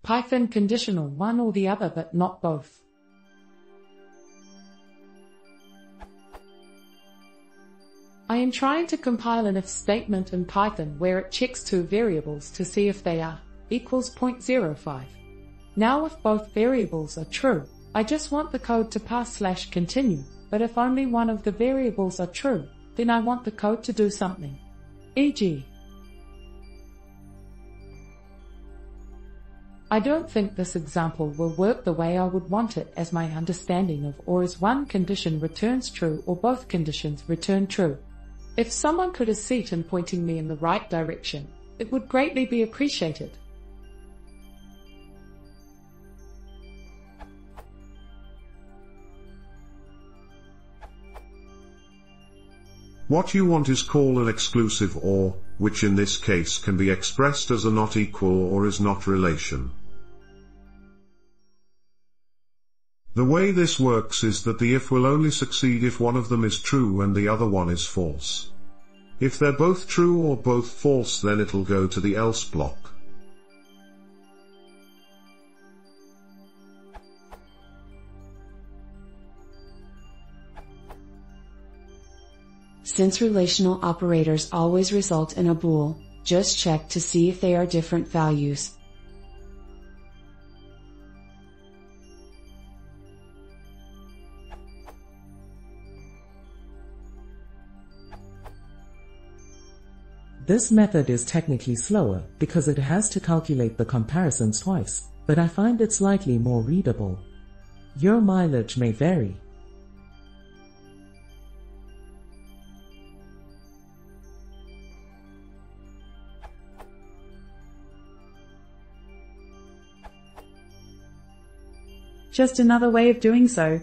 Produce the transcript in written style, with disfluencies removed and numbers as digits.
Python conditional, one or the other but not both. I am trying to compile an if statement in Python where it checks two variables to see if they are equals 0.05. Now if both variables are true, I just want the code to pass /continue, but if only one of the variables are true, then I want the code to do something. E.g. I don't think this example will work the way I would want it, as my understanding of or is one condition returns true or both conditions return true. If someone could assist in pointing me in the right direction, it would greatly be appreciated. What you want is called an exclusive OR, which in this case can be expressed as a not equal or is not relation. The way this works is that the if will only succeed if one of them is true and the other one is false. If they're both true or both false, then it'll go to the else block. Since relational operators always result in a bool, just check to see if they are different values. This method is technically slower because it has to calculate the comparisons twice, but I find it slightly more readable. Your mileage may vary. Just another way of doing so.